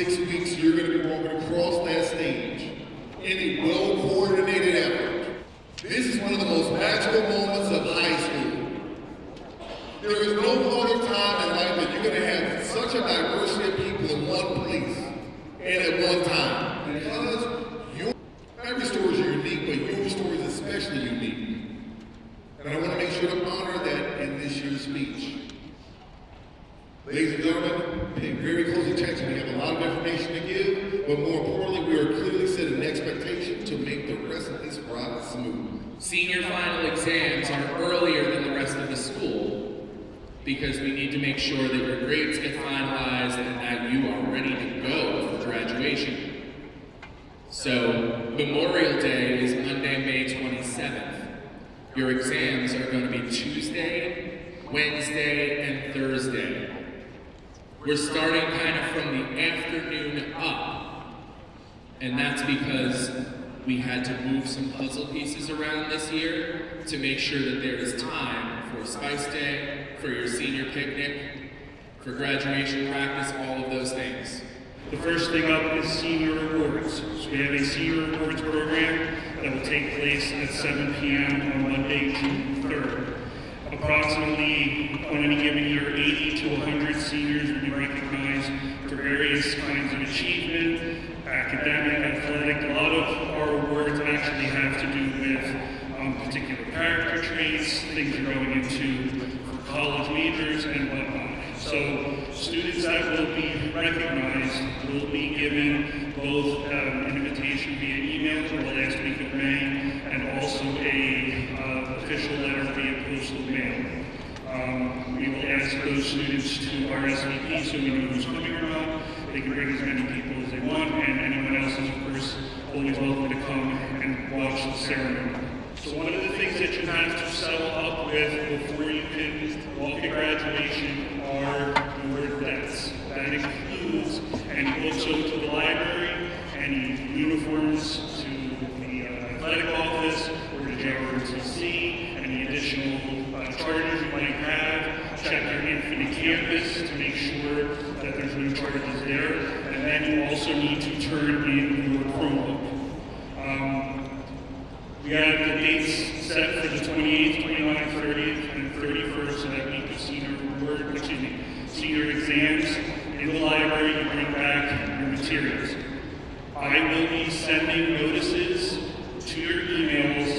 6 weeks, you're going to be walking across that stage in a well-coordinated effort. This is one of the most magical moments of high school. There is no other time in life that you're going to have such a diversity of people in one place and at one time. Because every story is unique, but your story is especially unique. And I want to make sure to honor that in this year's speech. Ladies and gentlemen, pay very close attention. We have a lot of information to give, but more importantly, we are clearly setting an expectation to make the rest of this ride smooth. Senior final exams are earlier than the rest of the school because we need to make sure that your grades get finalized and that you are ready to go for graduation. So, Memorial Day is Monday, May 27th. Your exams are going to be Tuesday, Wednesday, and Thursday. We're starting kind of from the afternoon up, and that's because we had to move some puzzle pieces around this year to make sure that there is time for Spice Day, for your senior picnic, for graduation practice, all of those things. The first thing up is senior awards. So we have a senior awards program that will take place at 7 p.m. on Monday, June 3rd. Approximately, on any given year, 80 to 100 seniors will be recognized for various kinds of achievement, academic, athletic. A lot of our awards actually have to do with particular character traits, things you're going into for college majors and whatnot. So students that will be recognized will be given both an invitation via email for the last week of May and also a official letter via postal mail. We will ask those students to RSVP so we know who's coming or not. They can bring as many people as they want, and anyone else is, of course, always welcome to come and watch the ceremony. So one of the things that you have to settle up with before you can walk at graduation are your debts. That includes any books over to the library, any uniforms to the athletic office or to JROTC, any additional charges you might have. Check your Infinite Campus to make sure that there's no charges there. And then you also need to turn in your Chromebook. We have the dates set for the 28th, 29th, 30th, and 31st, so that week of senior exams. In the library, you bring back your materials. I will be sending notices to your emails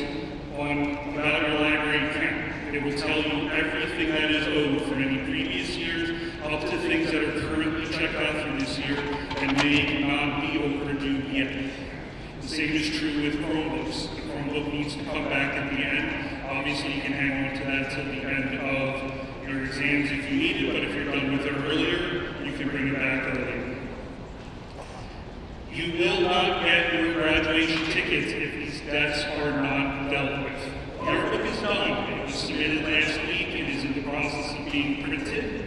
about your library account. It will tell you everything that is owed from any previous years, up to things that are currently checked out for this year and may not be overdue yet. The same is true with Chromebooks. The Chromebook needs to come back at the end. Obviously, you can hang on to that till the end of your exams if you need it, but if you're done with it earlier, you can bring it back earlier. You will not get your graduation tickets if these debts are not dealt with. Your book is done. It was submitted last week. It is in the process of being printed.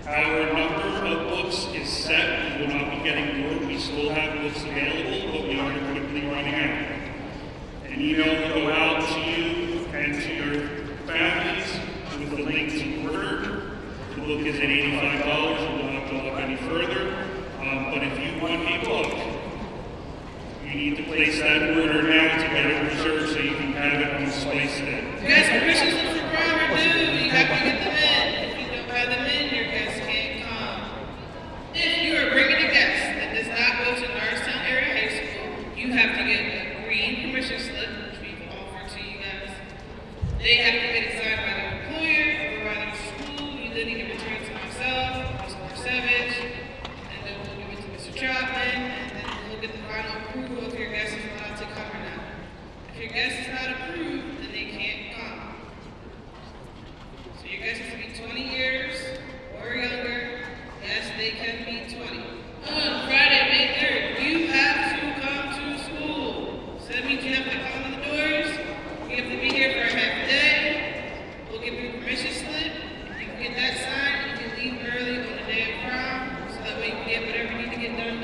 Our number of books is set. We will not be getting more. We still have books available, but we are quickly running out. An email will go out to you and to your families with the link to order. The book is at $85. It will not go up any further. But if you want a book, you need to place that order now to get it reserved so you can have it on Spice Day. You guys, permissions for prime are due. You have to get them in. If you don't have them in, your guests can't come. If you are bringing a guest that does not go to Norristown Area High School, you have to get a green permission slip, which we've offered to you guys. They have to get it signed by their employer or by their school. You then need to return it to myself, Mr. Savage, and then we'll give it to Mr. Chapman, and then we'll get the final approval if your guest is allowed to come or not. If your guest is not approved, then they can't come. So your guest has to be 20 years or younger. Yes, they can be 20. On Friday, May 3rd, you have to come to school. So that means you have to come to the doors. You have to be here for a half day. We'll give you a permission slip. You can get that signed. You can leave early on the day of prom, so that way you can get whatever you need to get done.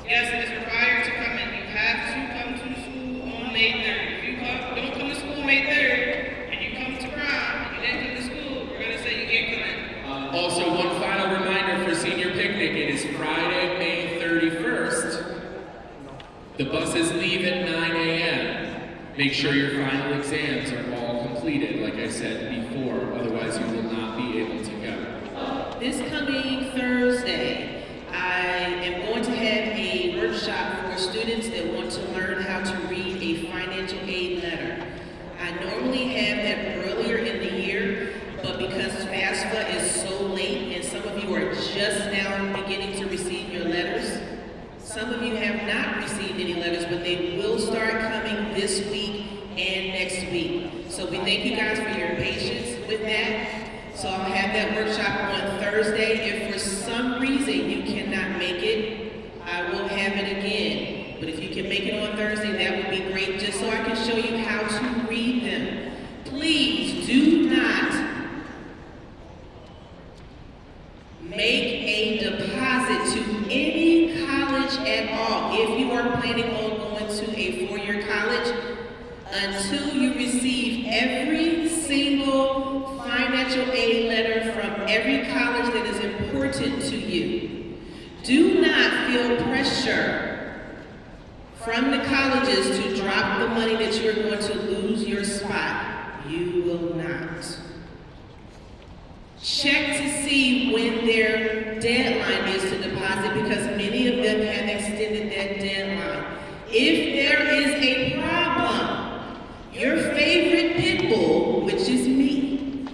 Yes, it is required to come in. You have to come to school on May 3rd. If you don't come to school May 3rd, and you come to prom, and you didn't come to school, we're going to say you can't come in. Also, one final reminder for senior picnic. It is Friday, May 31st. The buses leave at 9 a.m. Make sure your final exams are all completed, like I said before, otherwise you will not be able to go. This coming Thursday, I am going to have a workshop for students that want to learn how to read a financial aid letter. I normally have that earlier in the year, but because FAFSA is so late and some of you are just now beginning to receive your letters, some of you have not received any letters, but they will start coming this week and next week. So we thank you guys for your patience with that. So I'll have that workshop on Thursday. If for some reason you cannot make it, I will have it again. But if you can make it on Thursday, that would be great, just so I can show you how to read them. Please do not make a deposit to any college at all, if you are planning on going to a four-year college, until you receive every single financial aid letter from every college that is important to you. Do not feel pressure from the colleges to drop the money that you're going to lose your spot. You will not. Check to see when their deadline is to deposit, because many of them have extended that deadline. If there is a problem, your favorite pit bull, which is me,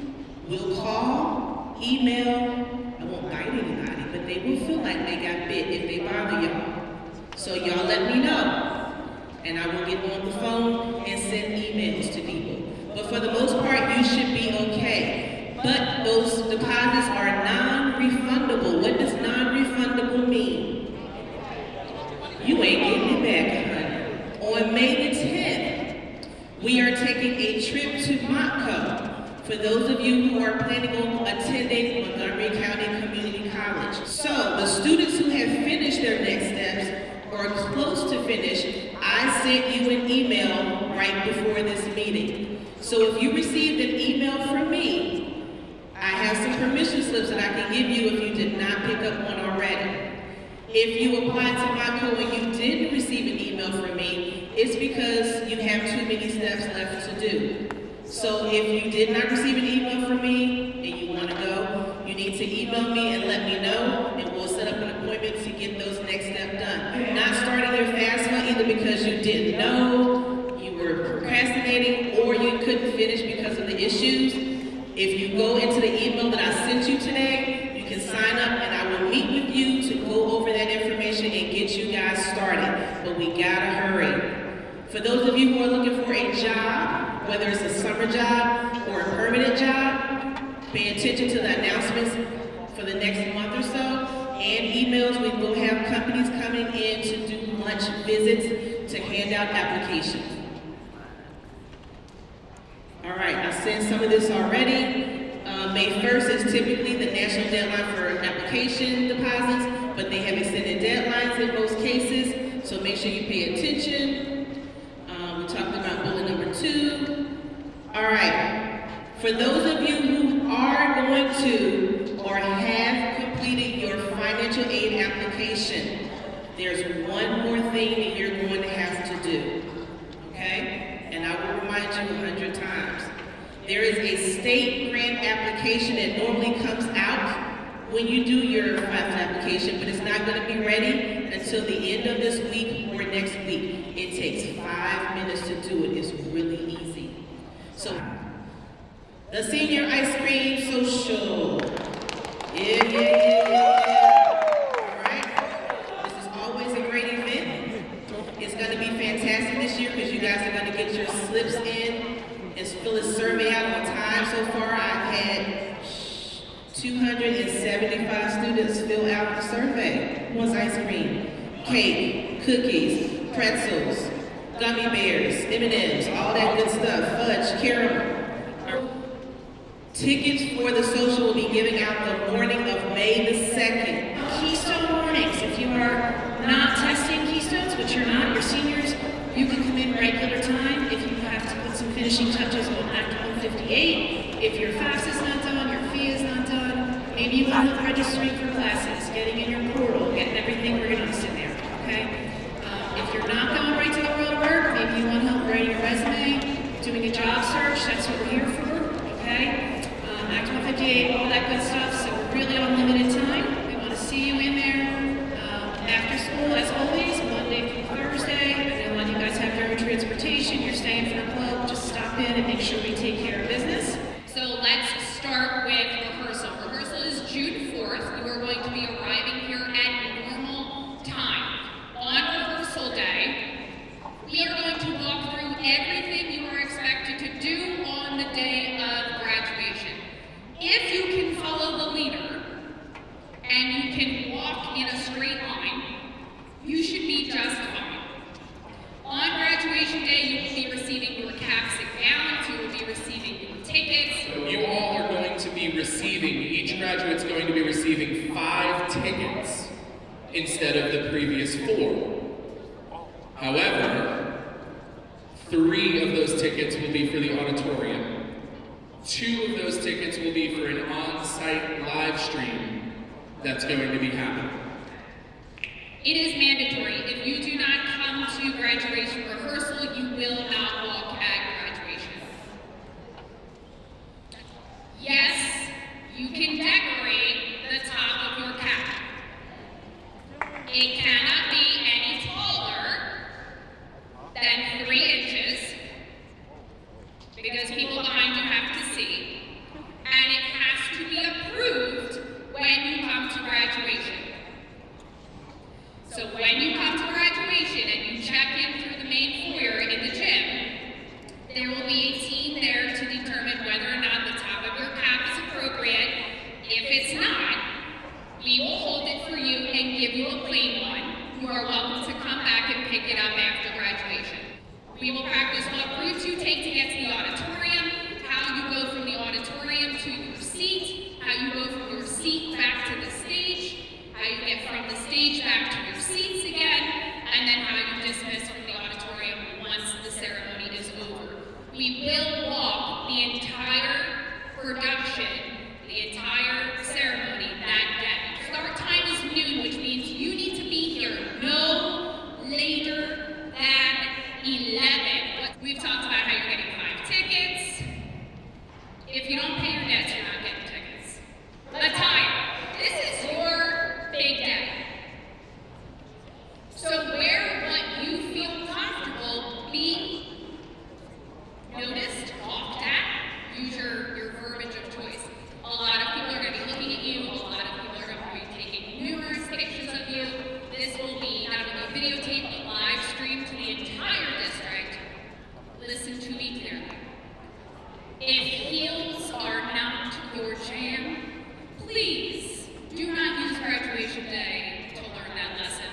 will call, email, I won't bite anybody, but they will feel like they got bit if they bother y'all. So y'all let me know, and I will get on the phone and send emails to people. But for the most part, you should be okay. But those deposits are non-refundable. What does non-refundable mean? You ain't getting it back, honey. On May the 10th, we are taking a trip to Montco for those of you who are planning on attending Montgomery County Community College. So the students who have finished their next steps or close to finish, I sent you an email right before this meeting. So if you received an email from me, I have some permission slips that I can give you if you did not pick up one already. If you applied to Montco and you didn't receive an email from me, it's because you have too many steps left to do. So if you did not receive an email from me and you want to go, you need to email me and let me know, and we'll set up an appointment to get those next steps done. Not starting your FAFSA either because you didn't know, you were procrastinating, or you couldn't finish because of the issues. If you go into the email that I sent you today, you can sign up and I will meet with you to go over that information and get you guys started. But we gotta hurry. For those of you who are looking for a job, whether it's a summer job or a permanent job, pay attention to the announcements for the next month or so, and emails. We will have companies coming in to do lunch visits to hand out applications. All right, I sent some of this already. May 1st is typically the national deadline for application deposits, but they have extended deadlines in most cases, so make sure you pay attention. We talked about bullet number 2. All right, for those of you who are going to or have completed your financial aid application, there's one more thing that you're going to have to do, okay? And I will remind you 100 times. There is a state grant application that normally comes out when you do your FAFSA application, but it's not going to be ready until the end of this week or next week. It takes 5 minutes to do it. It's really easy. So, the Senior Ice Cream Social. Yeah. All right. This is always a great event. It's going to be fantastic this year because you guys are going to get your slips in and fill a survey out on time. So far, I've had 275 students fill out the survey. What's ice cream, cake, cookies, pretzels, gummy bears, M&Ms, all that good stuff, fudge, caramel. Tickets for the social will be giving out the morning of May the 2nd. Keystone mornings. If you are not testing Keystones, which you're not, you're seniors, you can come in regular time. If you have to put some finishing touches on Act 158, if your FAFSA is not done, your fee is not done, maybe you end up registering for classes, getting in your portal, getting everything organized in there, okay? If you're not going school, as always, Monday through Thursday. I know a lot of you guys have your own transportation, you're staying for a club, just stop in and make sure we take care of business. So let's start with rehearsal. Rehearsal is June 4th. You are going to be arriving here at normal time. On rehearsal day, we are going to walk through everything you are expected to do on the day of graduation. If you can follow the leader and you can walk in a straight line, you should be just fine. On graduation day, you will be receiving your caps and gowns, you will be receiving your tickets. You all are going to be receiving, each graduate's going to be receiving 5 tickets instead of the previous 4. However, 3 of those tickets will be for the auditorium. 2 of those tickets will be for an on-site live stream that's going to be happening. It is mandatory. If you do not come to graduation rehearsal, you will not walk at graduation. Yes, you can decorate the top of your cap. It cannot be any taller than 3 inches, because people behind you have to see, and it has to be approved when you come to graduation. So when you come to graduation and you check in through the main foyer in the gym, there will be a team there to determine whether or not the top of your cap is appropriate. If it's not, we will hold it for you and give you a plain one. You are welcome to come back and pick it up after graduation. We will practice what routes you take to get to the auditorium, how you go from the auditorium to your seat, how you go from your seat back to the stage, how you get from the stage back to your seats again, and then how you dismiss from the auditorium once the ceremony is over. We will walk the entire production, the entire ceremony that day. Start time is noon, which means you need to be here no later than 11. We've talked about how you're getting 5 tickets. If you don't pay your debts, you're not getting tickets. Attire. This is your big day. So wear what you feel comfortable being noticed, talked at. Use your verbiage of choice. A lot of people are going to be looking at you. A lot of people are going to be taking numerous pictures of you. This will be not only videotaped, but live streamed to the entire district. Listen to me clearly. If heels are not your jam, please do not use graduation day to learn that lesson.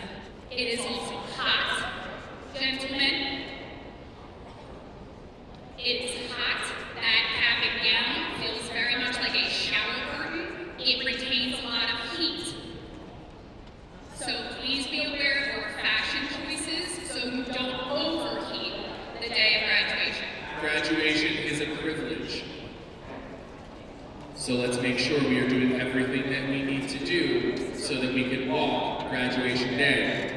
It is also hot, gentlemen. It is hot. That cap and gown feels very much like a shower curtain. It retains a lot of heat. So please be aware of your fashion choices so you don't overheat the day of graduation. Graduation is a privilege. So let's make sure we are doing everything that we need to do so that we can walk graduation day.